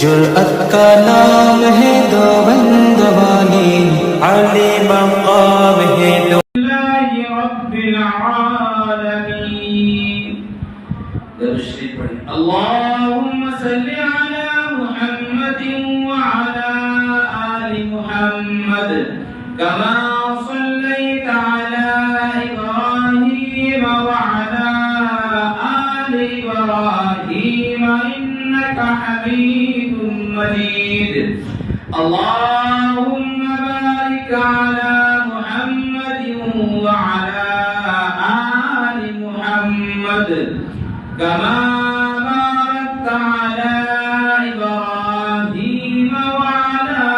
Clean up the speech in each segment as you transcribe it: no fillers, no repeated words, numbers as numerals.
جرأت کا نام ہے دو بندوالی، علی مقام ہے دو اللہ رب العالمین۔ درشی پڑھیں اللہم صلی علی محمد وعلی آل محمد کما صلیت علی ابراہیم وعلی آل ابراہیم انک حمید مجید۔ اللہم بارک علی محمد وعلی آل محمد كما باركت على إبراهيم وعلى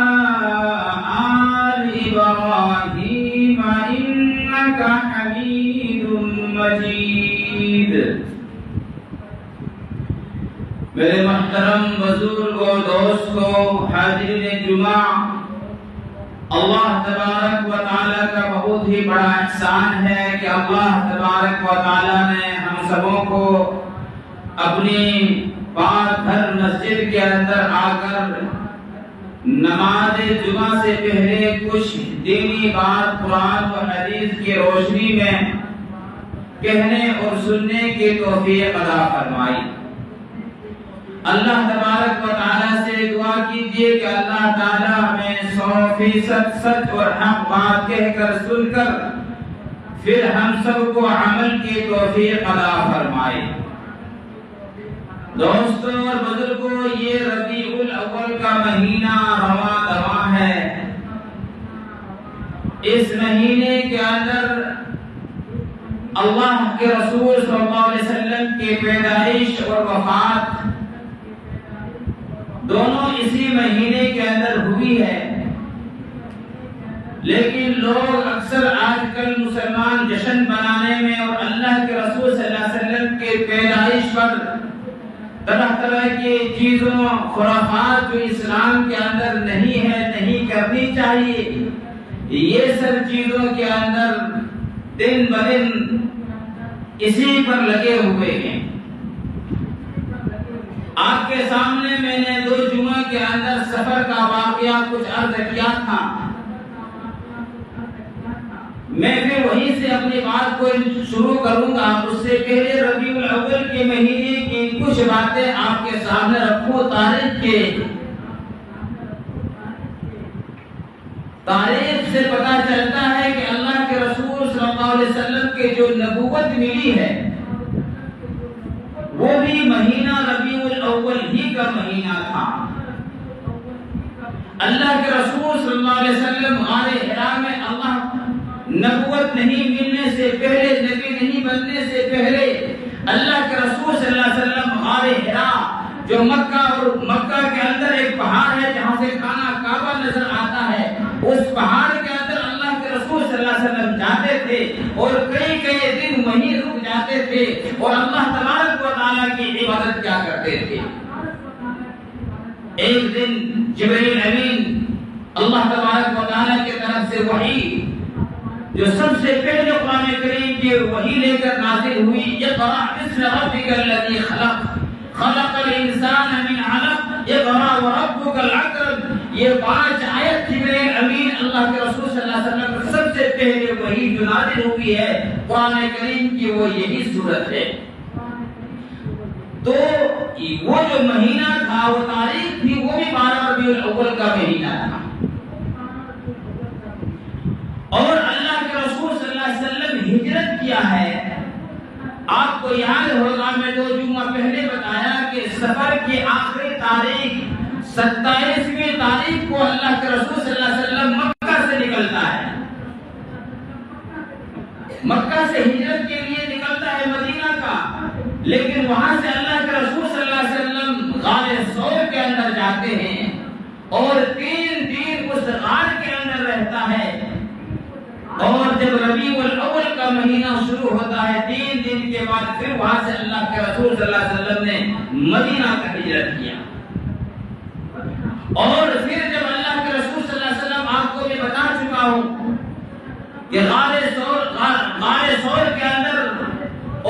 آل إبراهيم إنك حميد مجيد۔ میرے محترم بزرگوں، دوستوں، حاضرین جمعہ، اللہ تبارک و تعالیٰ کا بہت ہی بڑا احسان ہے کہ اللہ تبارک و تعالیٰ نے ہم سبوں کو اپنی پاک گھر مسجد کے اندر آ کر نماز جمعہ سے پہلے کچھ دینی بات قرآن و حدیث کی روشنی میں کہنے اور سننے کی توفیق عطا فرمائی۔ اللہ تبارک و تعالیٰ سے دعا کیجئے کہ اللہ تعالیٰ ہمیں 100% سچ اور حق بات کہہ کر سن کر پھر ہم سب کو عمل کی توفیق عطا فرمائے۔ دوستوں اور بزرگوں، یہ ربیع الاول کا مہینہ رواں دواں ہے۔ اس مہینے کے اندر اللہ کے رسول صلی اللہ علیہ وسلم کی پیدائش اور وفات دونوں اسی مہینے کے اندر ہوئی ہے، لیکن لوگ اکثر آج کل مسلمان جشن منانے میں اور اللہ کے رسول صلی اللہ علیہ وسلم کے پیدائش پر طرح طرح کی چیزوں خرافات جو اسلام کے اندر نہیں ہے، نہیں کرنی چاہیے، یہ سب چیزوں کے اندر دن بدن اسی پر لگے ہوئے ہیں۔ آپ کے سامنے میں نے 2 جمعہ کے اندر سفر کا واقعہ کچھ عرض کیا تھا، میں پھر وہیں سے اپنی بات کو شروع کروں گا۔ اس سے پہلے ربیع الاول کے مہینے کی کچھ باتیں آپ کے سامنے رکھوں۔ تاریخ سے پتہ چلتا ہے کہ اللہ کے رسول صلی اللہ علیہ وسلم کے جو نبوت ملی ہے وہ بھی مہینہ ربیع الاول ہی کا مہینہ تھا۔ اللہ کے رسول صلی اللہ علیہ وسلم غار حرا میں اللہ نبوت نہیں ملنے سے پہلے، نبی نہیں بننے سے پہلے اللہ کے رسول صلی اللہ علیہ وسلم غار حرا جو مکہ کے اندر ایک پہاڑ ہے جہاں سے خانہ کعبہ نظر آتا ہے، اس پہاڑ کے اندر اللہ کے رسول صلی اللہ علیہ وسلم جاتے تھے اور کئی دن وہیں رک جاتے تھے اور اللہ تبارک و تعالیٰ کی عبادت کیا کرتے تھے۔ ایک دن جبرائیل امین اللہ تبارک و تعالیٰ کی طرف سے وحی جو سب سے پہلے قرآن کریم کی وحی لے کر نازل ہوئی، اقرأ باسم ربک الذی خلق خلق الانسان من علق اقرأ وربک الاکرم، یہ 5 آیت جبرائیل امین اللہ کے رسول صلی اللہ علیہ وسلم پر سب سے پہلے وحی جو نازل ہوئی ہے قرآن کریم کی وہ یہی صورت ہے۔ تو وہ جو مہینہ تھا، وہ تاریخ تھی، وہ بھی 12 ربیع الاول کا مہینہ تھا، اور اللہ کے رسول صلی اللہ علیہ وسلم ہجرت کیا ہے۔ آپ کو یاد ہوگا میں 2 جمعہ پہلے بتایا کہ سفر کی آخری تاریخ 27ویں تاریخ کو اللہ کے رسول صلی اللہ علیہ وسلم مکہ سے نکلتا ہے، مکہ سے ہجرت کے لیے نکلتا ہے مدینہ کا، لیکن وہاں سے اللہ کے رسول صلی اللہ علیہ وسلم غار ثور کے اندر جاتے ہیں اور 3 دن اس غار کے اندر رہتا ہے، اور جب ربیع الاول کا مہینہ شروع ہوتا ہے 3 دن کے بعد پھر وہاں سے اللہ کے رسول صلی اللہ علیہ وسلم نے مدینہ کا ہجرت کیا۔ اور پھر جب اللہ کے رسول صلی اللہ علیہ وسلم، آپ کو میں بتا چکا ہوں کہ غار ثور کے اندر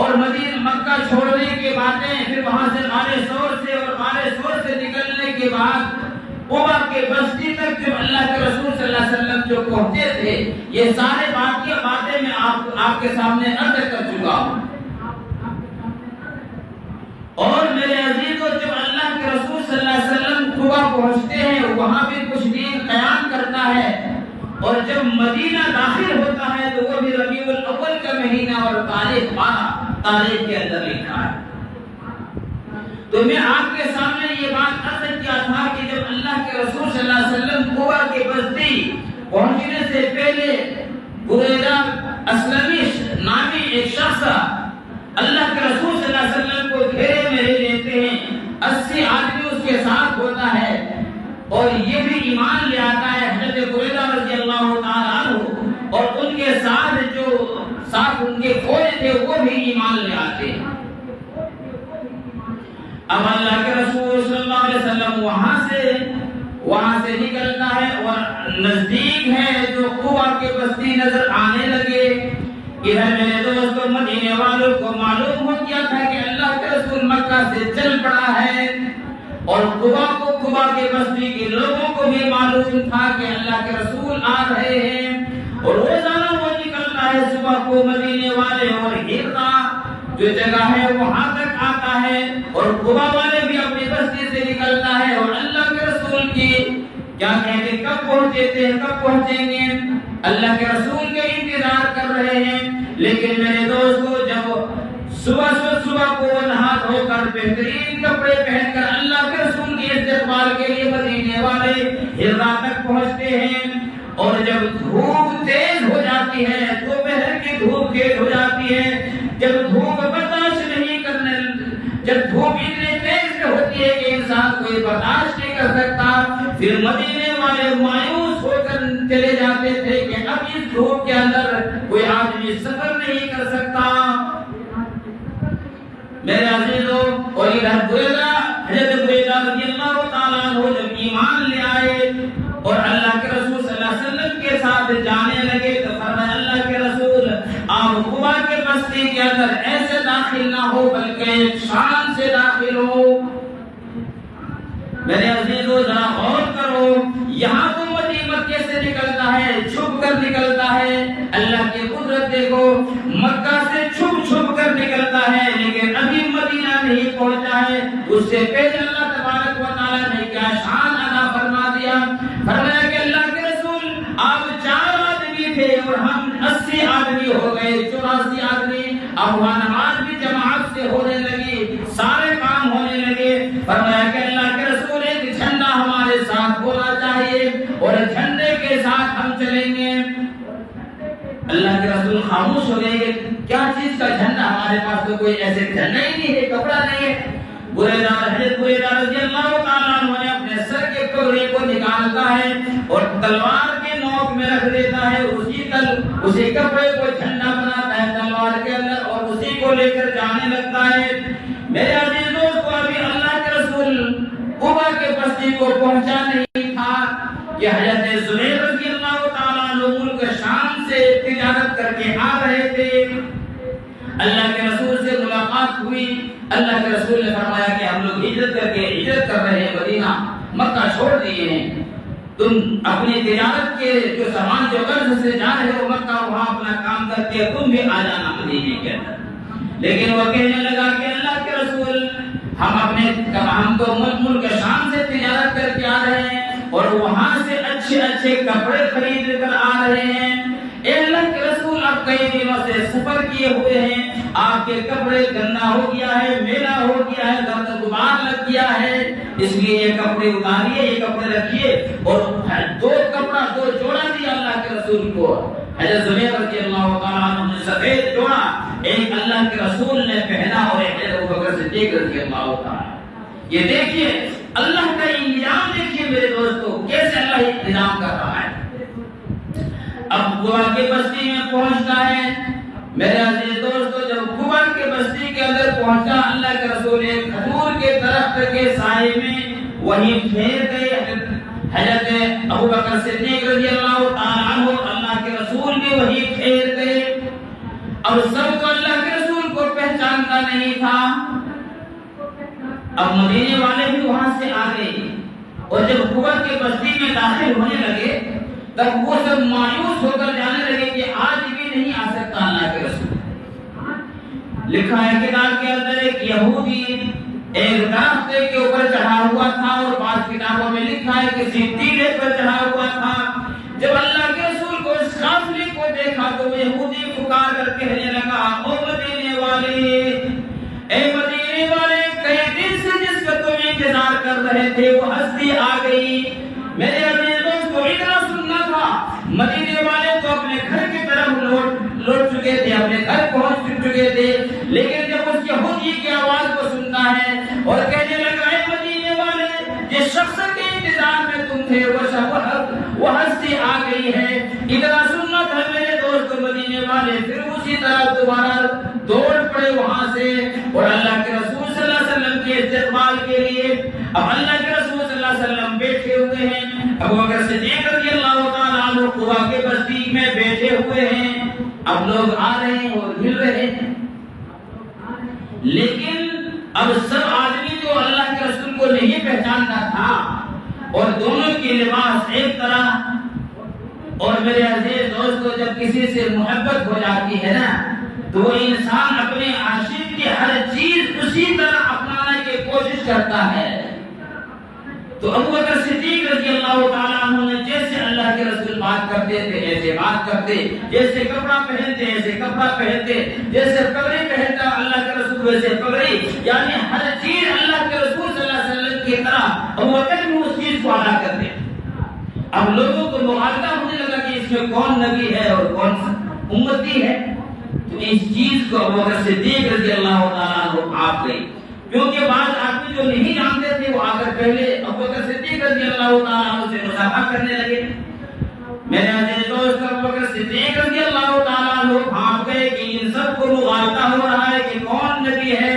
اور مدینہ مکہ چھوڑنے کے بعد پھر وہاں سے غار ثور سے اور غار ثور سے نکلنے کے کے بعد قبا کے بستی تک جب اللہ کے رسول صلی اللہ علیہ وسلم جو پہنچے تھے، یہ سارے باتیں میں آپ کے سامنے عرض کر چکا ہوں۔ اور میرے عزیزوں، جب اللہ کے رسول صلی اللہ علیہ وسلم قبا پہنچتے ہیں، وہاں بھی کچھ دن قیام کرتا ہے، اور جب مدینہ داخل ہوتا ہے تو وہ بھی ربیع الاول کا مہینہ اور تاریخ 12 تاریخ کے اندر لکھا ہے۔ تو میں آپ کے سامنے یہ بات عرض کیا تھا کہ جب اللہ کے رسول صلی اللہ علیہ وسلم قبا کے بستی پہنچنے سے پہلے بریدہ اسلمی نامی ایک شخص اللہ کے رسول صلی اللہ علیہ وسلم کو گھیرے میں لے لیتے ہیں، 80 آدمی اس کے ساتھ ہوتا ہے، اور یہ بھی ایمان لے آتا ہے حضرت بریدہ رضی اللہ تعالیٰ عنہ، اور ان کے ساتھ جو ان کے فوج تھے وہ بھی ایمان لے آتے ہیں۔ اب اللہ کے رسول صلی اللہ علیہ وسلم وہاں سے نکلتا ہے، اور نزدیک ہے جو قبا کے بستی نظر آنے لگے۔ ادھر میرے دوستوں، مدینے والوں کو معلوم ہو گیا تھا کہ اللہ کے رسول مکہ سے چل پڑا ہے، اور قبا کے بستی کے لوگوں کو بھی معلوم تھا کہ اللہ کے رسول آ رہے ہیں، اور روزانہ وہ نکلتا ہے صبح کو مدینے والے، اور ہرا جو جگہ ہے وہاں تک آتا ہے، اور قبا والے بھی اپنی بستی سے نکلتا ہے، اور اللہ کے رسول کی کیا کہتے کب پہنچے تھے، کب پہنچیں گے، اللہ کے رسول کے انتظار کر رہے ہیں۔ لیکن میرے دوستو، جب صبح کو نہا دھو کر بہترین کپڑے پہن کر اللہ کے رسول کے استقبال کے لیے مدینے والے ہرا تک پہنچتے ہیں، اور جب دھوپ تیز ہو جاتی ہے، دوپہر کی دھوپ تیز ہو جاتی ہے، جب دھوپ برداشت نہیں کرنے، جب دھوپ اتنی تیز ہوتی ہے کہ انسان کوئی برداشت نہیں کر سکتا، پھر مدینے والے مایوس ہو کر چلے جاتے تھے کہ اب اس دھوپ کے اندر کوئی آدمی سفر نہیں کر سکتا۔ میرے عزیزوں، اور ادھر حضرت بریدہ رضی اللہ تعالیٰ عنہ جب ایمان لے آئے اور اللہ کے رسول صلی اللہ علیہ وسلم کے ساتھ جانے لگے، تو فرمایا اللہ کے رسول آپ قبا کے بستی کے اندر ایسے داخل نہ ہو بلکہ ایک شان سے داخل ہو۔ میرے عزیزوں، ذرا غور کرو، یہاں تو مکے سے نکلتا ہے، چھپ کر نکلتا ہے، اللہ کی قدرت دیکھو، مکہ سے چھپ کر نکلتا ہے، لیکن ابھی مدینہ نہیں پہنچا ہے، اس سے پہلے اللہ تبارک و تعالیٰ نے کیا شان عطا فرما دیا، فرمایا کہ اللہ کے رسول آپ 4 آدمی تھے اور ہم 80 آدمی ہو گئے، 84 آدمی، اب وہاں نماز بھی جماعت سے ہونے لگی، سارے کام ہونے لگے۔ فرمایا کہ اللہ کے رسول ایک جھنڈا ہمارے ساتھ ہونا چاہیے، اور جھنڈے کے ساتھ ہم چلیں گے۔ اللہ کے رسول خاموش ہو گئے کہ کیا چیز کا جھنڈا، ہمارے پاس تو کوئی ایسے جھنڈا ہی نہیں ہے، کپڑا نہیں ہے۔ حضرت بریدہ رضی اللہ تعالیٰ عنہ نے اپنے سر کے کوڑے کو نکالتا ہے اور تلوار کے نوک میں رکھ دیتا ہے، اسی کپڑے کو جھنڈا بناتا ہے تلوار کے اندر، اور اسی کو لے کر جانے لگتا ہے۔ میرے عزیزوں، کو ابھی اللہ کے رسول قبا کے بستی کو پہنچا نہیں تھا کہ حضرت زبیر رضی اللہ تعالیٰ عنہ ملک شام سے تجارت کر کے آ رہے تھے۔ اللہ کے رسول سے ملاقات ہوئی، اللہ کے رسول نے فرمایا کہ ہم لوگ ہجرت کر رہے ہیں، مدینہ مکہ چھوڑ دیے ہیں، تم اپنی تجارت کے جو سامان جو قرض سے جا رہے ہو مکہ، وہاں اپنا کام کر کے تم بھی آ جانا مدینے کے اندر۔ لیکن وہ کہنے لگا کہ اللہ کے رسول ہم تو ملک شام سے تجارت کر کے آ رہے ہیں، اور وہاں سے اچھے کپڑے خرید کر آ رہے ہیں، اے اللہ کے رسول آپ کئی دنوں سے سفر کیے ہوئے ہیں، آپ کے کپڑے گندا ہو گیا ہے، میلا ہو گیا ہے، گرد غبار لگ گیا ہے، اس لیے یہ کپڑے اتاریے، یہ کپڑے رکھیے، اور 2 جوڑا دیا اللہ کے رسول کو۔ حضرت زبیر رضی اللہ تعالیٰ عنہ نے سفید جوڑا ایک اللہ کے رسول نے پہنا، اور ایک حضرت ابوبکر صدیق رضی اللہ تعالیٰ۔ یہ دیکھیے اللہ کا انتظام، دیکھیے میرے دوستو کیسے اللہ انتظام کر رہا ہے۔ اب قبا کی بستی میں پہنچتا ہے، میرے عزیز دوستو، جب قبا کی بستی کے اندر پہنچا، اللہ کے رسول ایک کھجور کے درخت کے سائے میں وہیں ٹھہر گئے۔ حضرت ابوبکر صدیق رضی اللہ تعالیٰ عنہ، اللہ کے رسول بھی وہیں ٹھہر گئے، اور سب کو اللہ کے رسول کو پہچانتا نہیں تھا۔ اب مدینے والے بھی وہاں سے آ گئے، اور جب قبا کی بستی میں داخل ہونے لگے تب وہ سب مایوس ہو کر جانے لگے کہ آج بھی نہیں آ سکتا اللہ کے رسول۔ لکھا ہے کتاب کے اندر ایک یہودی ایک درخت کے اوپر چڑھا ہوا تھا، اور بعض کتابوں میں لکھا ہے کہ ٹیلے پر چڑھا ہوا تھا۔ جب اللہ کے رسول کو اس قافلے کو دیکھا تو وہ یہودی پکار کر کہنے لگا، او مدینے والے، اے مدینے والے، کئی دن سے جس کا تم انتظار کر رہے تھے وہ ہستی آ گئی۔ میرے عزیز دوستو، اتنا سننا تھا، مدینے والے تو اپنے گھر کی طرف لوٹ چکے تھے، اپنے گھر پہنچ چکے تھے، لیکن جب اس یہودی کی آواز کو سنتا ہے اور کہنے لگا، اے مدینے والے، جس شخص کے انتظار میں تم تھے وہ ہستی آ گئی ہے، اتنا سننا تھا میرے دوست مدینے والے۔ پھر اسی طرح دوبارہ دوڑ پڑے وہاں سے، اور اللہ کے رسول صلی اللہ علیہ وسلم کے استقبال کے لیے اب اللہ کے رسول صلی اللہ علیہ وسلم بیٹھے ہوئے ہیں، ابو بکر صدیق رضی اللہ تعالیٰ عنہ قبا کے بستی میں بیٹھے ہوئے ہیں۔ اب لوگ آ رہے ہیں اور مل رہے ہیں، لیکن اب سب آدمی جو اللہ کے رسول کو نہیں پہچانتا تھا، اور دونوں کی لباس ایک طرح۔ اور میرے عزیز دوستو، جب کسی سے محبت ہو جاتی ہے نا تو وہ انسان اپنے عاشق کی ہر چیز اسی طرح اپنانے کی کوشش کرتا ہے۔ تو ابو بکر صدیق رضی اللہ تعالیٰ عنہ نے جیسے اللہ کے رسول بات کرتے تھے ایسے بات کرتے، جیسے کپڑا پہنتے ایسے کپڑا پہنتے، جیسے پگڑی پہنتا اللہ کے رسول ویسے پگڑی، یعنی ہر چیز اللہ کے رسول صلی اللہ علیہ وسلم کی طرح ابو بکر بھی اس چیز کو ادا کرتے۔ اب لوگوں کو مغالطہ ہونے لگا کہ اس میں کون نبی ہے اور کون امتی ہے، تو اس چیز کو ابو بکر صدیق رضی اللہ تعالیٰ عنہ آپ گئی، کیونکہ بعض آدمی جو نہیں جانتے تھے وہ آ کر پہلے ابو بکر صدیق رضی اللہ تعالیٰ عنہ سے مصافحہ کرنے لگے۔ میرے عزیز دوست، ابو بکر صدیق رضی اللہ تعالیٰ عنہ بھاگ گئے کہ ان سب کو مغالطہ ہو رہا ہے کہ کون نبی ہے۔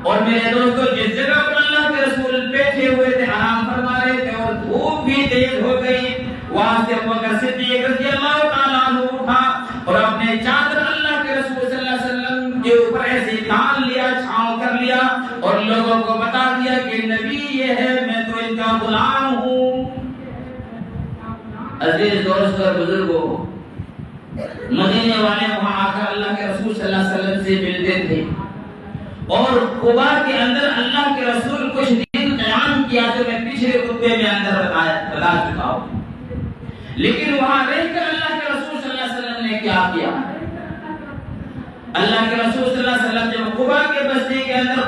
اور میرے دوستو، جس جگہ پر اللہ کے رسول بیٹھے ہوئے تھے، آرام فرما رہے تھے، اور دھوپ بھی تیز ہو گئی، وہاں سے ابو بکر صدیق رضی اللہ تعالیٰ عنہ اٹھا اور اپنے چادر اللہ کے رسول صلی اللہ علیہ وسلم کے اوپر ایسے تان لیا، چھاؤں کر لیا، اور لوگوں کو بتا دیا کہ نبی یہ ہے، میں تو ان کا غلام ہوں۔ عزیز دوست اور بزرگوں، مدینے والے وہاں آ کر اللہ کے رسول صلی اللہ علیہ وسلم سے ملتے تھے، اور قبا کے اندر اللہ کے رسول کچھ دن قیام کیا جو میں پچھلے خطبے میں اندر بتا چکا ہوں، لیکن وہاں رہ کر اللہ کے رسول صلی اللہ علیہ وسلم نے کیا کیا؟ اللہ کے رسول صلی اللہ علیہ وسلم جب قبا کے بستی کے اندر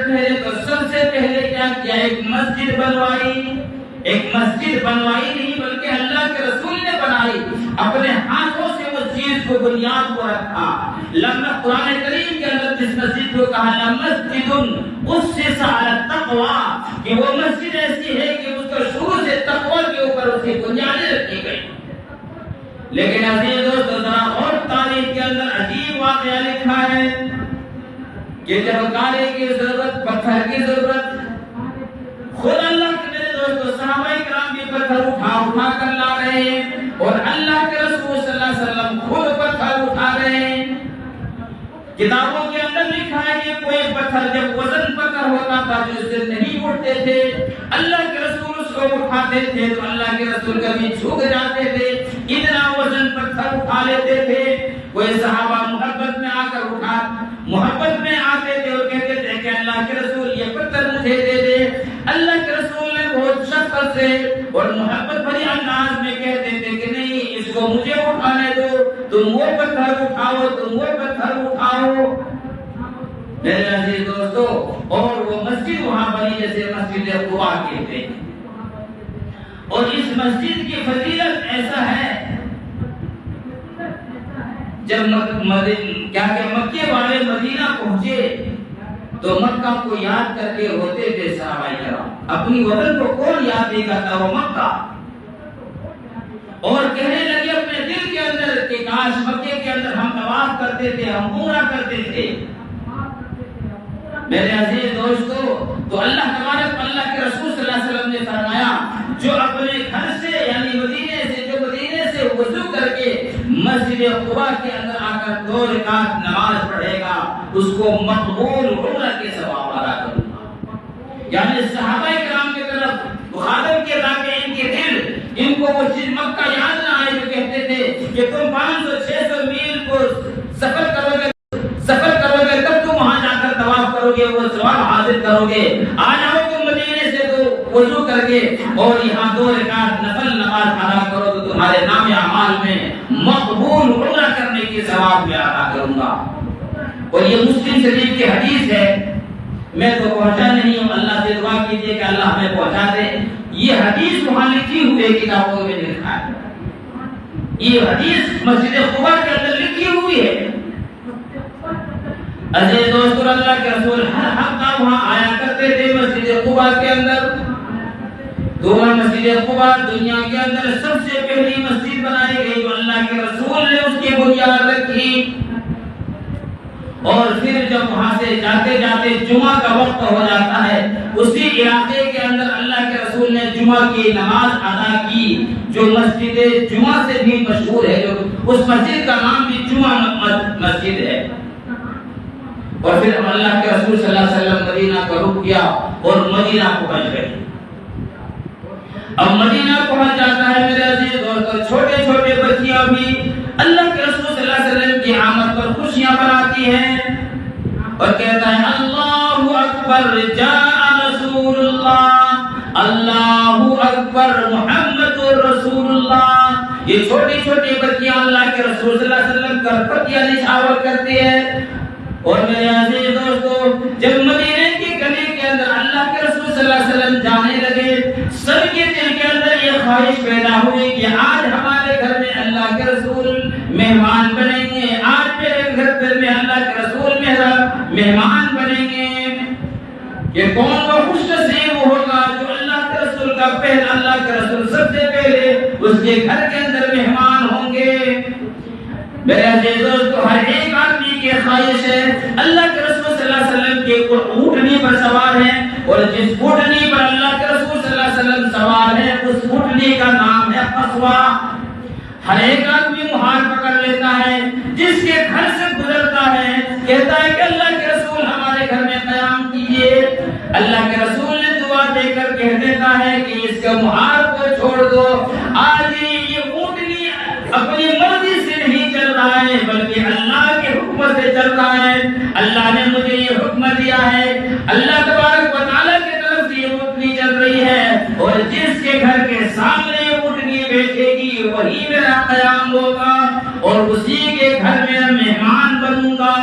ٹھہرے تو سب سے پہلے کیا کیا؟ ایک مسجد بنوائی نہیں بلکہ اللہ کے رسول نے بنائی، اپنے ہاتھوں سے اس چیز کو بنیاد کو رکھا۔ لما قرآن کریم کے اندر جس مسجد کو کہا لمسجد اسس علی التقوی، کہ وہ مسجد ایسی ہے کہ اس کا شروع سے تقوی کے اوپر اس کی بنیادیں رکھی گئی۔ لیکن عزیز دوست، ذرا اور تاریخ کے اندر عجیب واقعہ لکھا ہے کہ جب کارے کی ضرورت، پتھر کی ضرورت، خود اللہ کے میرے دوستو صحابہ کرام بھی پتھر اٹھا کر لا رہے ہیں، اور اللہ کے رسول صلی اللہ علیہ وسلم خود پتھر اٹھا رہے ہیں۔ کتابوں کے اندر لکھا ہے کہ کوئی پتھر جب وزن پتھر ہوتا تھا جو اس سے نہیں اٹھتے تھے، اللہ کے رسول اس کو اٹھاتے تھے تو اللہ کے رسول کبھی جھک جاتے تھے، اتنا وزن پتھر اٹھا لیتے تھے۔ کوئی صحابہ محبت میں آتے تھے اور کہتے تھے کہ اللہ کے رسول یہ پتھر مجھے دے دے۔ اللہ کے رسول نے بہت شفقت سے اور محبت بھری انداز میں کہتے تھے کہ نہیں، اس کو مجھے اٹھانے دو، تم وہ پتھر اٹھاؤ۔ میرے عزیز دوستو، اور وہ مسجد وہاں بنی جیسے مسجد قباء کہتے ہیں، اور اس مسجد کی فضیلت ایسا ہے، جب مکے والے مدینہ پہنچے تو مکہ کو یاد کر کے ہوتے تھے صحابہ کرام، اپنی وطن کو کون یاد نہیں کرتا؟ وہ مکہ۔ اور کہنے لگے اپنے دل کے اندر کہ کاش مکے کے اندر ہم طواف کرتے تھے، ہم عمرہ کرتے تھے۔ میرے عزیز دوستو، تو اللہ تبارک اللہ کے رسول صلی اللہ علیہ وسلم نے فرمایا جو اپنے گھر سے یعنی مدینے سے وضو کر کے مسجد قباء کے اندر آ کر 2 رکعت نماز پڑھے گا، اس کو مقبول عمرہ کے ثواب ادا کروں گا۔ یعنی صحابہ کرام کی طرف وضو کر کے اور یہاں 2 رکعت نفل نماز ادا کرو تو تمہارے نام اعمال میں مقبول عمرہ کرنے کے ثواب میں عطا کروں گا۔ اور یہ مسلم شریف کی حدیث ہے، میں تو پہنچا نہیں ہوں، اللہ سے دعا کیجئے کہ اللہ ہمیں پہنچا دے۔ یہ حدیث وہاں لکھی ہوئی کتابوں میں لکھا ہے، یہ حدیث مسجد قباء کے اندر لکھی ہوئی ہے۔ عزیز دوستو، اللہ کے رسول ہر ہفتہ وہاں آیا کرتے تھے مسجد قباء کے اندر۔ مسجد قباء دنیا کے اندر سب سے پہلی مسجد بنائی گئی جو اللہ کے رسول نے اس کی بنیاد رکھی، اور پھر جب وہاں سے جاتے جاتے جمعہ کا وقت ہو جاتا ہے، اسی علاقے کے اندر اللہ کے رسول نے جمعہ کی نماز ادا کی، جو مسجد جمعہ سے بھی مشہور ہے، جو اس مسجد کا نام بھی جمعہ مسجد ہے۔ اور پھر اللہ کے رسول صلی اللہ علیہ وسلم مدینہ کا رخ کیا اور مدینہ پہنچ گئے۔ اب مدینہ پہنچ جاتا ہے میرے عزیز دوستو، چھوٹے چھوٹے بچیاں بھی اللہ کے رسول صلی اللہ علیہ وسلم کی آمد پر خوشیاں مناتی ہیں اور کہتا ہے اللہ اکبر جاء رسول اللہ، اللہ اکبر محمد رسول اللہ۔ یہ چھوٹی چھوٹی بچیاں اللہ کے رسول صلی اللہ علیہ وسلم کا پتیاں نشاور کرتی ہیں۔ اور میرے عزیز دوستو، جب مدینے کی گلی کے اندر اللہ کے رسول صلی اللہ علیہ وسلم جانے لگے، سب کے دل کے اندر یہ خواہش پیدا ہوئی کہ آج ہمارے گھر میں اللہ کے رسول مہمان بنیں گے، آج میرے گھر میں اللہ کے رسول مہمان بنیں گے۔ یہ کون وہ خوش نصیب ہوگا جو اللہ کے رسول کا پہلا، اللہ کے رسول سب سے پہلے اس کے گھر کے اندر مہمان ہوں گے۔ میرے عزیز دوستو، ہر ایک آدمی کی خواہش ہے اللہ کے رسول صلی اللہ علیہ وسلم کے اونٹنی پر سوار ہیں، اور جس اونٹنی پر اللہ کے رسول صلی اللہ علیہ وسلم سوار ہیں اس اونٹنی کا نام ہے قصوہ۔ ہر ایک آدمی مہار پکڑ لیتا ہے، جس کے گھر سے گزرتا ہے کہتا ہے کہ اللہ کے رسول ہمارے گھر میں قیام کیجئے۔ اللہ کے رسول نے دعا دے کر کہہ دیتا ہے کہ اس کے مہار کو چھوڑ دو، آج یہ اونٹنی اپنی مرضی سے نہیں چل رہا ہے بلکہ اللہ کے حکم سے چل رہا ہے۔ اللہ نے مجھے یہ حکم دیا ہے، اللہ تبارک و تعالیٰ کی طرف سے یہ اونٹنی چل رہی ہے، اور جس کے گھر کے سامنے یہ اونٹنی بیٹھے گی وہی میرا قیام ہوگا اور اسی کے گھر میں مہمان بنوں گا۔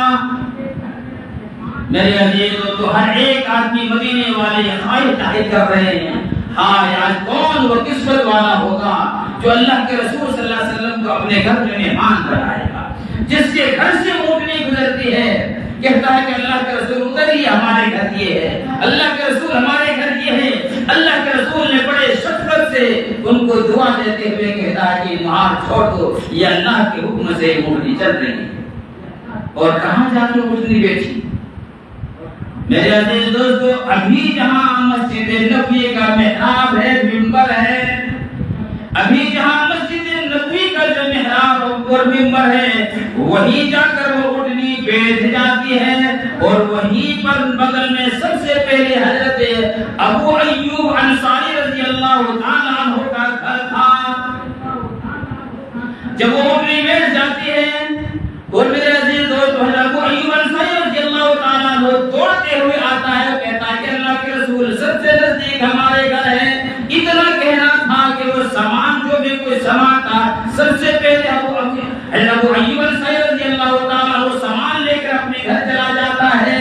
میرے عزیزو، تو ہر ایک آدمی مدینے والے خواہش ظاہر کر رہے ہیں، ہاں آج کون وہ قسمت والا ہوگا جو اللہ کے رسول صلی اللہ علیہ وسلم کو اپنے گھر میں مہمان بنائے گا۔ جس کے گھر سے اونٹنی گزرتی ہے کہتا ہے کہ اللہ کے رسول ادھر ہی ہمارے گھر یہ ہے، اللہ کے رسول ہمارے گھر یہ ہے۔ اللہ کے رسول نے بڑے شفقت سے ان کو دعا دیتے ہوئے کہتا ہے کہ مہار چھوڑ دو، یہ اللہ کے حکم سے اونٹنی چل رہی ہے۔ اور کہاں جا کے اونٹنی بیٹھی؟ میرے عزیز دوستو، ابھی جہاں مسجد نبوی کا محراب ہے، منبر ہے، ابھی جہاں مسجد نبوی کا جو محراب اور منبر ہے، وہیں جا کر وہ اونٹنی بیٹھ جاتی ہے، اور وہیں پر بغل میں سب سے پہلے حضرت ابو ایوب انصاری رضی اللہ تعالیٰ عنہ کا گھر تھا۔ جب وہ اونٹنی بیٹھ جاتی ہے اور میرے عزیز دوست حضرت ابو ایوب انصاری رضی اللہ تعالیٰ عنہ دوڑتے ہوئے آتا ہے، کہتا ہے کہ اللہ کے رسول سب سے نزدیک ہمارے گھر ہے۔ اتنا کہنا تھا کہ وہ سامان جو بھی کوئی سامان تھا سب سے پہلے ابو ایوب انصاری رضی اللہ تعالیٰ عنہ سامان لے کر اپنے گھر چلا جاتا ہے۔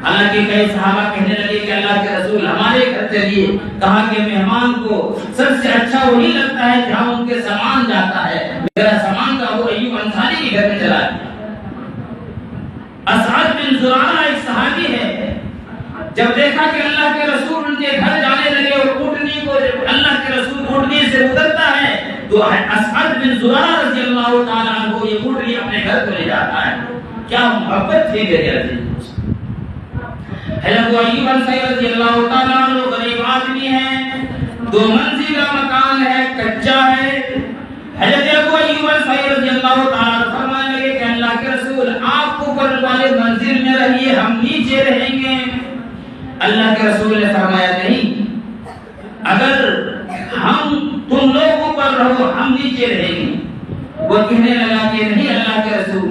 حالانکہ کئی صحابہ کہنے لگے کہ اللہ کے رسول ہمارے گھر چلیے، کہا کہ مہمان کو سب سے اچھا وہی لگتا ہے جہاں ان کے سامان جاتا ہے، میرا سامان کا ابو ایوب انصاری کے گھر میں چلا گیا۔ اسعد بن زرارہ ایک صحابی ہے، جب دیکھا کہ اللہ کے رسول ان کے گھر جانے لگے اور اونٹنی کو اللہ کے رسول اونٹنی سے اترتا ہے تو اسعد بن زرارہ رضی اللہ تعالیٰ عنہ یہ اونٹنی اپنے گھر کو لے جاتا ہے۔ کیا محبت تھی میرے عزیز۔ حضرت ایوب انصاری رضی اللہ تعالیٰ عنہ غریب آدمی ہیں، 2 منزلہ مکان ہے، کچا ہے۔ حضرت ابو ایوب انصاری رضی اللہ تعالیٰ عنہ فرمانے لگے کہ اللہ کے رسول آپ اوپر والے منزل میں رہیے، ہم نیچے رہیں گے۔ اللہ کے رسول نے فرمایا نہیں، اگر تم لوگ اوپر رہو ہم نیچے رہیں گے۔ وہ کہنے لگا کہ نہیں اللہ کے رسول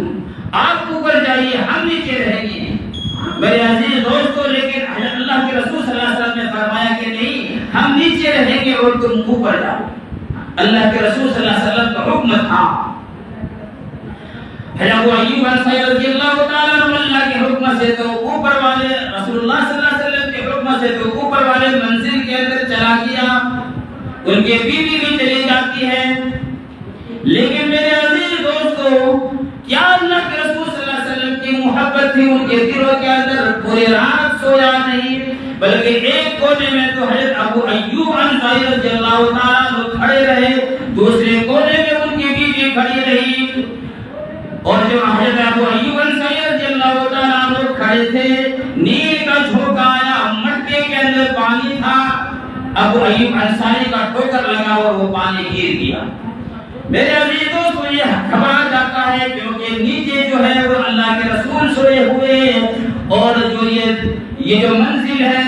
آپ اوپر جائیے ہم نیچے رہیں گے۔ میرے عزیز دوستو، لیکن اللہ کے رسول صلی اللہ علیہ وسلم نے فرمایا اور تم اوپر جاؤ. اللہ کے رسول صلی اللہ علیہ وسلم کا حکم تھا. ابو ایوب انصاری رضی اللہ تعالیٰ عنہ اللہ کے حکم سے تو اوپر والے رسول اللہ صلی اللہ علیہ وسلم کے حکم سے تو اوپر والے منزل کے اندر چلا گیا. ان کے بیوی بھی چلی جاتی ہے. لیکن میرے عزیز دوستو, کیا اللہ کے رسول صلی اللہ علیہ وسلم کی محبت تھی ان کے دلوں کے اندر؟ پوری رات سویا نہیں, بلکہ ایک کونے میں تو حضرت ابو ایوب انصاری رضی اللہ تعالیٰ عنہ کھڑے رہے, دوسرے کونے میں ان کی بیوی کھڑی رہی. اور جب حضرت ابو ایوب انصاری رضی اللہ تعالیٰ عنہ کھڑے تھے, نیل کا جھونکا آیا, مٹکے کے اندر پانی تھا, ابو ایوب انصاری کا ٹھوکر لگا اور وہ پانی گر گیا. میرے عزیزوں کو یہ گھبرا جاتا ہے کیونکہ نیچے جو ہے وہ اللہ کے رسول سوئے ہوئے, اور جو یہ جو منزل ہے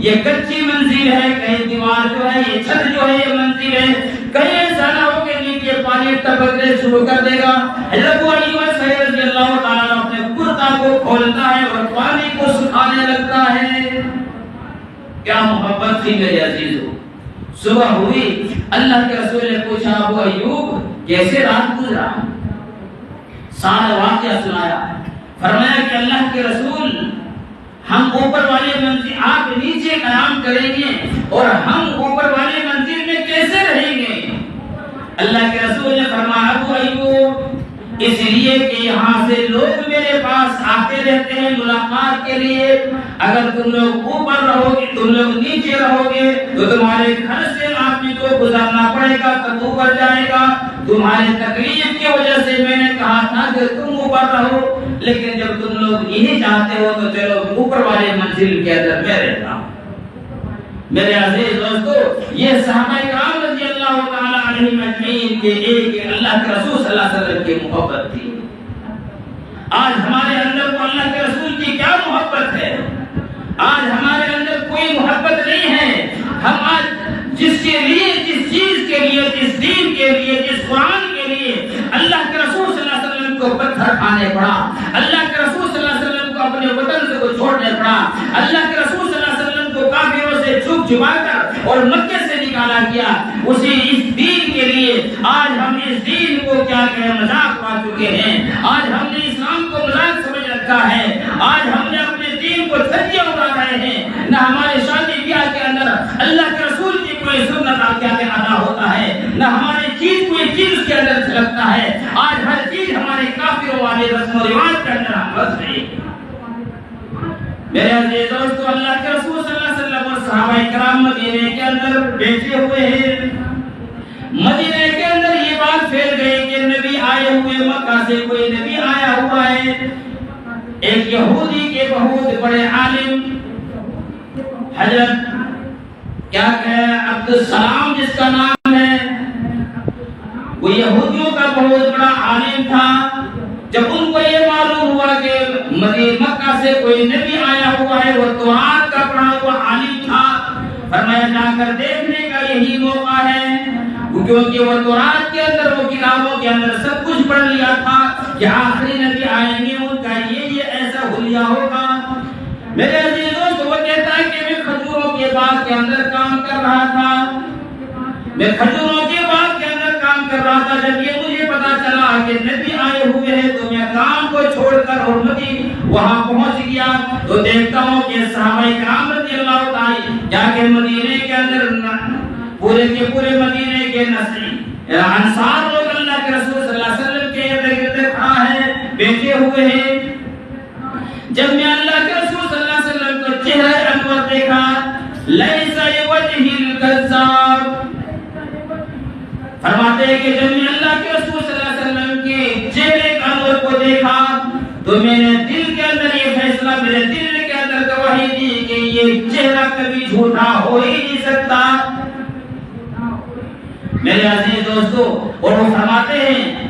یہ کچی منزل ہے, کہیں دیوار جو ہے یہ چھت جو ہے یہ منزل ہے, کہیں ایسا نہ ہو کہ نیچے پانی ٹپکنے شروع کر دے گا. حضرت ابو ایوب انصاری رضی اللہ تعالیٰ عنہ اپنے کرتا کو کھولتا ہے اور پانی کو سکھانے لگتا ہے. کیا محبت تھی میرے عزیزوں. صبح ہوئی, اللہ کے رسول نے پوچھا ابو ایوب کیسے رات گزرا؟ سارا واقعہ سنایا. فرمایا کہ اللہ کے رسول ہم اوپر والے منزل, آپ نیچے قیام کریں گے اور ہم اوپر والے منزل میں کیسے رہیں گے؟ اللہ کے رسول نے فرمایا ابو ایوب اس لیے کہ یہاں سے لوگ میرے پاس آتے رہتے ہیں ملاقات کے لیے. اگر تم لوگ اوپر رہو گے, تم لوگ نیچے رہو گے تو تمہارے گھر سے آدمی کو گزارنا پڑے گا, تب اوپر جائے گا. تمہارے تکلیف کی وجہ سے میں نے کہا تھا کہ تم اوپر رہو, لیکن جب تم لوگ یہی چاہتے ہو تو چلو اوپر والے منزل کے اندر میں رہتا ہوں. میرے عزیز دوستو, یہ صحابہ کرام رضی اللہ تعالیٰ عنہم اجمعین کے ایک اللہ کے رسول صلی اللہ علیہ وسلم کی محبت تھی. آج ہمارے اندر کو اللہ کے رسول کی کیا محبت ہے؟ آج ہمارے اندر کوئی محبت نہیں ہے. ہم آج جس کے لیے, جس چیز کے لیے, جس دین کے لیے, جس قرآن کے لیے اللہ کے رسول صلی اللہ علیہ وسلم کو پتھر کھانے پڑا, اللہ کے رسول صلی اللہ علیہ وسلم کو اپنے وطن سے کو چھوڑنے پڑا, اللہ کے رسول صلی اللہ علیہ وسلم کو کافروں سے چھپ چھپا کر اور مکے سے نکالا گیا, اسی اس دین کے لیے آج ہم اس دین کو کیا کہیں مذاق پا چکے ہیں. آج ہم نے اسلام کو مذاق سمجھ رکھا ہے. آج ہم نے اپنے دین کو دھجیاں اڑا رہے ہیں. نہ ہمارے شادی بیاہ کے اندر اللہ کے رسول کی کوئی سنت ادا ہوتا ہے, نہ ہماری چیز کوئی چیز کے اندر جھلکتا ہے. آج ہر چیز ہمارے کافروں والے رسم و رواج کے اندر ہم بس رہے ہیں. میرے عزیز دوستو, اللہ کے رسول صلی اللہ علیہ وسلم اور صحابہ کرام مدینے کے اندر بیٹھے ہوئے ہیں. مدینے کے اندر یہ بات پھیل گئی کہ نبی آئے ہوئے, مکہ سے کوئی نبی آیا ہوا ہے. ایک یہودی کے بہت بڑے عالم حضرت کیا کہے عبد السلام جس کا نام ہے, وہ یہودیوں کا بہت بڑا عالم تھا. جب ان کو یہ معلوم ہوا کہ مکہ سے کوئی نبی آیا ہوا ہے, وہ تورات کا پڑھا ہوا عالم تھا, فرمایا جا کر دیکھنے کا یہی موقع ہے, کیونکہ وہ تورات کے اندر, وہ کتابوں کے اندر سب کچھ پڑھ لیا تھا کہ آخری نبی آئیں گے, ان کا یہ ایسا حلیہ ہوگا. میرے عزیزوں, تو وہ کہتا ہے کہ میں کھجوروں کے باغ کے اندر کام کر رہا تھا, میں کھجوروں کے باغ کے اندر کام کر رہا تھا. جب یہ مجھے پتا چلا کہ نبی آئے ہوئے ہیں تو میں کام کو چھوڑ کر اور وہاں پہنچ گیا. تو دیکھتا ہوں کہ صحابہ کرام رضی اللہ تعالی جا کے مدینے کے اندر پورے کے پورے مدینے کے انصار لوگ اللہ کے رسول صلی اللہ علیہ وسلم کے ارد گرد کھڑا ہے, بیٹھے ہوئے ہیں. جب میں اللہ کے رسول صلی اللہ علیہ وسلم کو چہرہ انور دیکھا, لیس لوجہ الکذاب, فرماتے ہیں کہ جب میں اللہ کے رسول صلی اللہ علیہ وسلم کے چہرے انور کو دیکھا تو میں نے دل کے اندر یہ فیصلہ, میرے دل کے اندر گواہی دی کہ یہ چہرہ کبھی جھوٹا ہو ہی نہیں سکتا. میرے عزیز دوستو, اور وہ فرماتے ہیں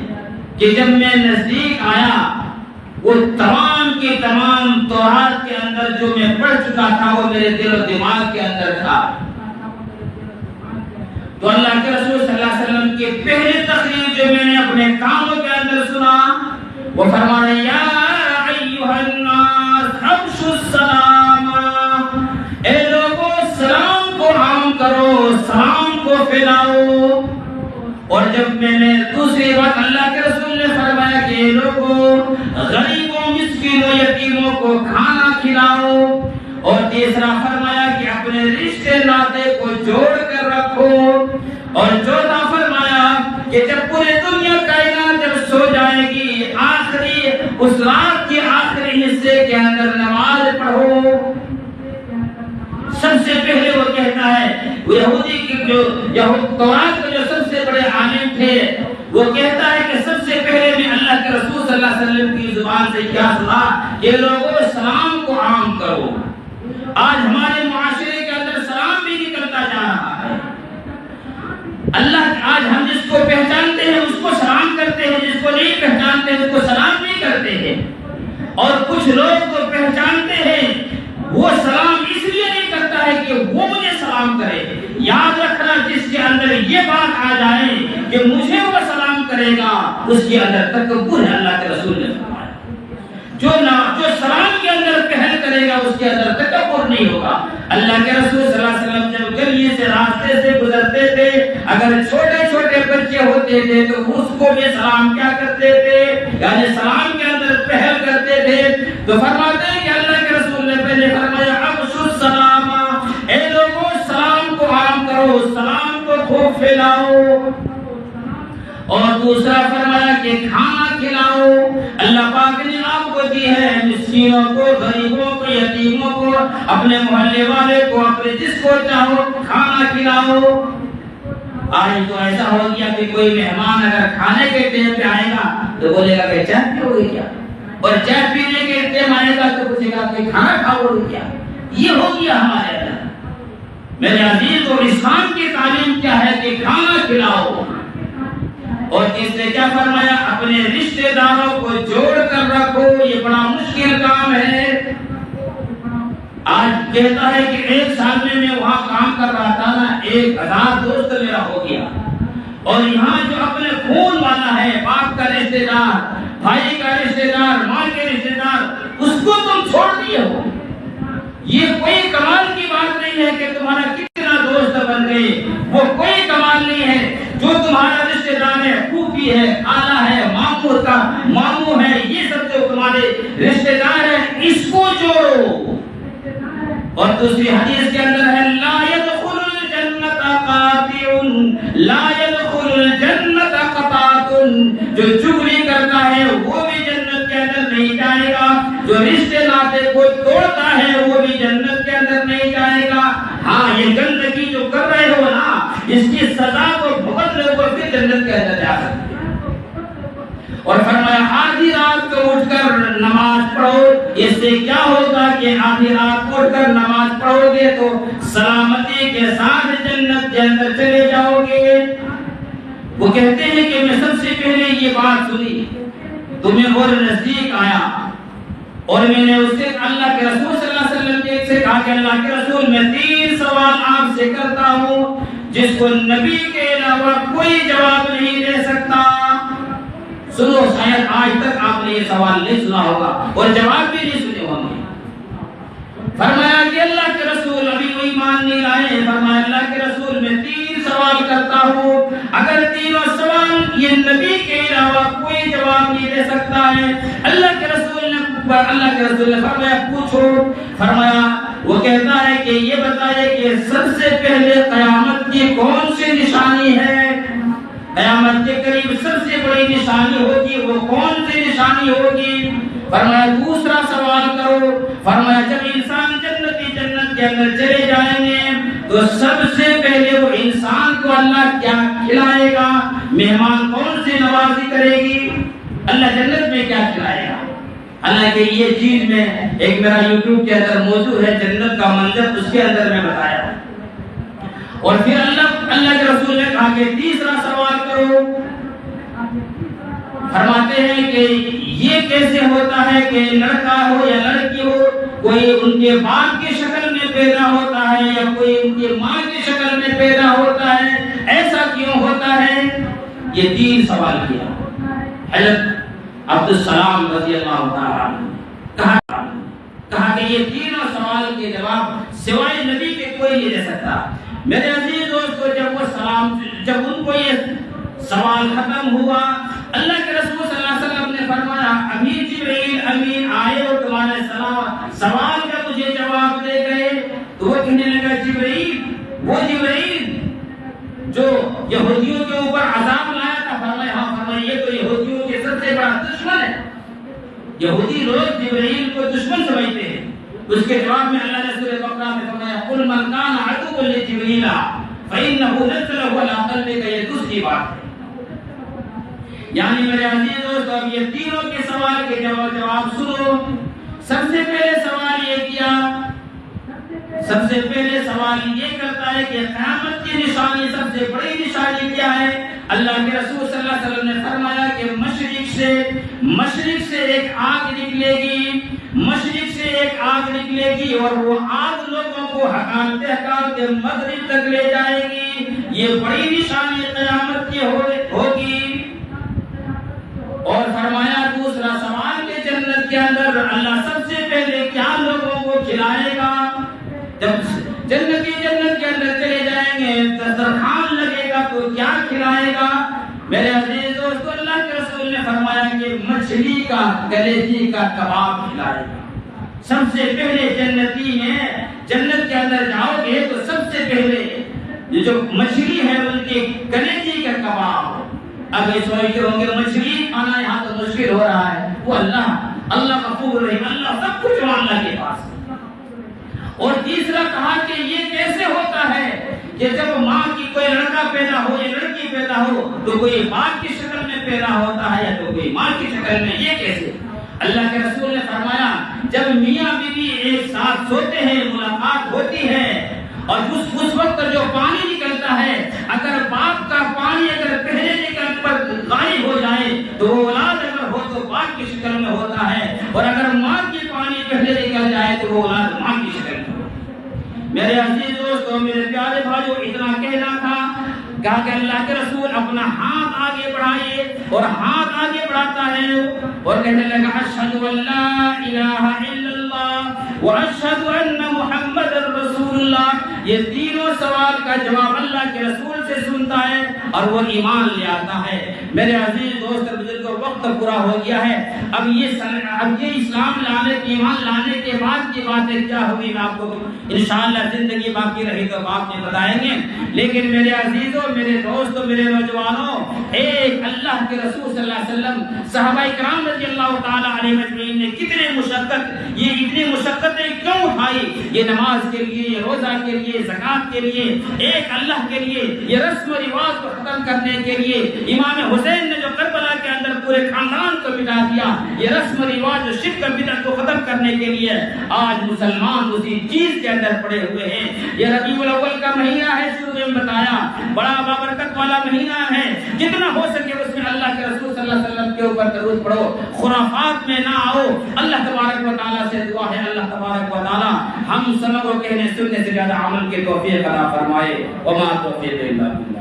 کہ جب میں نزدیک آیا, وہ تمام کی تمام تورات کے اندر جو میں پڑھ چکا تھا وہ میرے دل و دماغ کے اندر تھا. تو اللہ کے رسول صلی اللہ علیہ وسلم کی پہلی تقریر جو میں نے اپنے کانوں کے اندر سنا, وہ فرما رہے یا ایھا الناس افشوا السلام, اے لوگوں سلام کو عام کرو, سلام پھیلاؤ. اور جب میں نے دوسری بات اللہ کے رسول نے فرمایا کہ لوگوں غریبوں مسکینوں یتیموں کو کھانا کھلاؤ. اور تیسرا فرمایا کہ اپنے رشتے ناطے کو جوڑ کر رکھو. اور چوتھا فرمایا کہ جب پوری دنیا کائنات جب سو جائے گی آخری اس رات کے آخری حصے کے اندر نماز پڑھو. سب سے پہلے وہ کہتا ہے یہودی کی جو تورات کے جو سب سے بڑے عالم تھے وہ کہتا ہے کہ سب سے پہلے میں اللہ کے رسول صلی اللہ علیہ وسلم کی زبان سے کیا سنا کہ لوگوں سلام کو عام کرو. آج ہمارے معاشرے کے اندر سلام بھی نکلتا جا رہا ہے. اللہ آج ہم جس کو پہچانتے ہیں اس کو سلام کرتے ہیں, جس کو نہیں پہچانتے ہیں اس کو سلام نہیں کرتے ہیں. اور کچھ لوگ تو پہچانتے ہیں وہ سلام اس لیے نہیں کرتا ہے کہ وہ مجھے سلام کرے. یاد رکھنا جس کے اندر یہ بات آ جائے کہ مجھے وہ سلام کرے گا اس کے اندر تکبر ہے. اللہ کے رسول نے فرمایا جو سلام کے اندر پہل کرے گا اس کے اندر تکبر نہیں ہوگا. اللہ کے رسول صلی اللہ علیہ وسلم جب گلی سے راستے سے گزرتے تھے اگر چھوٹے چھوٹے بچے ہوتے تھے تو اس کو بھی سلام کیا کرتے تھے یعنی سلام کے اندر پہل کرتے تھے. تو فرماتے ہیں کہ اللہ کے رسول نے پہلے فرمایا افشوا السلام, اے لوگوں سلام کو عام کرو, سلام کو خوب پھیلاؤ. اور دوسرا فرمایا کہ کھانا کھلاؤ. اللہ پاک نے آپ کو دی ہے مسکینوں کو, غریبوں کو, یتیموں کو, اپنے محلے والے کو, اپنے جس کو چاہو کھانا کھلاؤ. آج تو ایسا ہو گیا کہ کوئی مہمان اگر کھانے کے ٹائم پہ آئے گا تو بولے گا کہ چائے پیوگے کیا, اور چائے پینے کے ٹائم آئے گا تو پوچھے گا کہ کھانا کھاؤ گے کیا. یہ ہو گیا ہمارے اندر. میرے عزیز اور اسلام کی تعلیم کیا ہے کہ کھانا کھلاؤ. اور اس نے کیا فرمایا اپنے رشتہ داروں کو جوڑ کر رکھو. یہ بڑا مشکل کام ہے. آج کہتا ہے کہ ایک سال میں وہاں کام کر رہا تھا نا 1000 دوست میرا ہو گیا. اور یہاں جو اپنے خون والا ہے, باپ کا رشتہ دار, بھائی کا رشتہ دار, ماں کے رشتہ دار, اس کو تم چھوڑ دیے ہو. یہ کوئی کمال کی بات نہیں ہے کہ تمہارا کتنا دوست بن گئے, وہ کوئی کمال نہیں ہے. جو تمہارا رشتہ دار ہے, پھوپھی ہے, خالہ ہے, ماموں کا ماموں ہے, یہ سب جو تمہارے رشتہ دار ہیں اس کو جوڑو. اور دوسری حدیث کے اندر ہے لا يدخل الجنت قاطع, لا يدخل الجنت قطاع, جو چغلی کرتا ہے وہ بھی جنت کے اندر نہیں جائے گا. جو رشتے ناطے کو توڑتا ہے وہ بھی جنت کے اندر نہیں جائے گا. ہاں یہ گندگی جو کر رہے ہو نا اس کی سزا کو بھگت لو تو پھر جنت کے اندر جا سکتے. اور فرمایا آدھی رات کو اٹھ کر نماز پڑھو. اس سے کیا ہوگا کہ آدھی رات کو اٹھ کر نماز پڑھو گے تو سلامتی کے ساتھ جنت کے اندر چلے جاؤ گے. وہ کہتے ہیں کہ میں سب سے پہلے یہ بات سنی تو میں اور نزدیک آیا اور میں نے اس سے اللہ کے رسول صلی اللہ علیہ وسلم کے سے کہا کہ اللہ کے رسول میں 3 سوال آپ سے کرتا ہوں جس کو نبی کے علاوہ کوئی جواب نہیں دے سکتا. سنو, شاید آج تک آپ نے یہ سوال نہیں سنا ہوگا اور جواب بھی نہیں سنے ہوں گے. فرمایا کہ اللہ کے رسول ابھی وہ ایمان نہیں لائے. فرمایا اللہ کے رسول میں 3 سوال کرتا ہوں, اگر تینوں سوال یہ نبی کے علاوہ کوئی جواب نہیں دے سکتا ہے. اللہ کے رسول نے فرمایا پوچھو. فرمایا وہ کہتا ہے کہ یہ بتائے کہ سب سے پہلے قیامت کی کون سی نشانی ہے, قیامت کے قریب سب سے بڑی نشانی ہوگی وہ کون سی نشانی ہوگی. فرمایا دوسرا سوال کرو. فرمایا جب انسان جنت کے اندر چلے جائیں گے تو سب سے پہلے وہ انسان کو اللہ کیا کھلائے گا, مہمان کون سی نوازی کرے گی, اللہ جنت میں کیا کھلائے گا. اللہ کے یہ چیز میں ایک میرا یوٹیوب کے اندر موضوع ہے جنت کا منظر, اس کے اندر میں بتایا. اور پھر اللہ کے رسول نے کہا کہ تیسرا سوال کرو. فرماتے ہیں کہ یہ کیسے ہوتا ہے کہ لڑکا ہو یا لڑکی ہو, کوئی ان کے باپ کی شکل میں پیدا ہوتا ہے یا کوئی ان کی ماں کی شکل میں پیدا ہوتا ہے, ایسا کیوں ہوتا ہے. یہ 3 سوال کیا. حضرت عبدالسلام رضی اللہ تعالیٰ کہا کہ یہ تینوں سوال کے جواب سوائے نبی کے کوئی نہیں دے سکتا. میرے عزیز دوستو جب ان کو یہ سوال ختم ہوا، اللہ کے رسول صلی اللہ علیہ وسلم نے فرمایا ابھی جبرائیل امین آئے اور تمہارے سوال کا مجھے جواب دے گئے۔ تو وہ کہنے لگا جبرائیل جو یہودیوں کے اوپر عذاب لایا تھا، فرمایا ہاں، فرمایا یہ تو یہودیوں کے سب سے بڑا دشمن ہے۔ یہودی لوگ جبرائیل کو دشمن سمجھتے ہیں۔ اس کے جواب میں اللہ نے سورہ بقرہ میں فرمایا قل من کان عدوا لجبرائیل فإنه نزله على قلبك، یہ دوسری بات ہے۔ یعنی میرے عزیز دوست اب یہ تینوں کے سوال کے جواب سنو۔ سب سے پہلے سوال یہ کرتا ہے کہ قیامت کی نشانی، سب سے بڑی نشانی کیا ہے؟ اللہ کے رسول صلی اللہ علیہ وسلم نے فرمایا کہ مشرق سے ایک آگ نکلے گی اور وہ آگ لوگوں کو ہکالتے مغرب تک لے جائے گی۔ یہ بڑی نشانی قیامت کی ہوگی۔ اور فرمایا دوسرا سوال کہ جنت کے اندر اللہ سب سے پہلے کیا لوگوں کو کھلائے گا؟ جب جنت کے اندر چلے جائیں گے، دسترخوان لگے گا تو کیا کھلائے گا؟ میرے عزیز دوستو اللہ کے رسول نے فرمایا کہ مچھلی کا کلیجی کا کباب کھلائے گا۔ سب سے پہلے جنتی میں جنت کے اندر جاؤ گے تو سب سے پہلے یہ جو مچھلی ہے ان کے کلیجی کا کباب۔ اب یہ سوچتے ہوں گے مچھلی آنا یہاں تو مشکل ہو رہا ہے، وہ اللہ غفور رحیم، اللہ سب کچھ اللہ کے پاس ہے۔ اور تیسرا کہا کہ یہ کیسے ہوتا ہے کہ جب ماں کی کوئی لڑکا پیدا ہو یا لڑکی پیدا ہو تو کوئی باپ کی شکل میں پیدا ہوتا ہے یا تو کوئی ماں کی شکل میں، یہ کیسے؟ اللہ کے رسول نے فرمایا جب میاں بیوی ایک ساتھ سوتے ہیں، ملاقات ہوتی ہے اور اس وقت جو پانی نکلتا ہے، اگر باپ کا پانی اگر پہلے نکل پر غائب ہو جائے تو وہ اولاد اگر ہو تو باپ کی شکل میں ہوتا ہے، اور اگر ماں کی پانی پہلے نکل جائے تو وہ اولاد ماں کی شکل میں ہوتا ہے۔ میرے عزیز دوستو، میرے پیارے بھائیو، اتنا کہنا تھا کہ اللہ کے رسول اپنا ہاتھ آگے بڑھائے اور ہاتھ آگے بڑھاتا ہے اور کہنے لگا اشہد ان لا الہ الا اللہ واشہد ان محمد رسول اللہ۔ یہ تینوں سوال کا جواب اللہ کے رسول سے سنتا ہے اور وہ ایمان لے آتا ہے۔ میرے عزیز دوست بزرگوں، وقت پورا ہو گیا ہے۔ اب یہ اسلام لانے، ایمان لانے کے بعد کی باتیں کیا ہوئی میں آپ کو انشاءاللہ زندگی باقی رہی تو آپ نے بتائیں گے۔ لیکن میرے عزیزوں، میرے دوستوں، میرے نوجوانوں، ایک اللہ کے رسول صلی اللہ علیہ وسلم، صحابہ کرام رضی اللہ تعالی علیہ مجمعین نے کتنے اتنی مشقتیں کیوں اٹھائی؟ یہ نماز کے لیے، یہ روزہ کے لیے، زکات کے لیے، ایک اللہ کے لیے، یہ رسم و رواج کو ختم کرنے کے لیے۔ امام حسین نے جو کربلا کے اندر پورے خاندان کو مٹا دیا، یہ رسم و رواج، شرک و بدعت کو ختم کرنے کے لیے آج مسلمان اسی چیز کے اندر پڑے ہوئے ہیں۔ یہ ربیع الاول کا مہینہ ہے، شروع میں بتایا بڑا بابرکت والا مہینہ ہے، جتنا ہو سکے اس میں اللہ کے رسول صلی اللہ علیہ وسلم کے اوپر درود پڑھو، خرافات میں نہ آؤ۔ اللہ تبارک و تعالیٰ سے دعا ہے اللہ تبارک و تعالیٰ ہم سب کو کہنے سننے سے زیادہ عمل کے توفیق عطا فرمائے۔ وما توفیق الا باللہ۔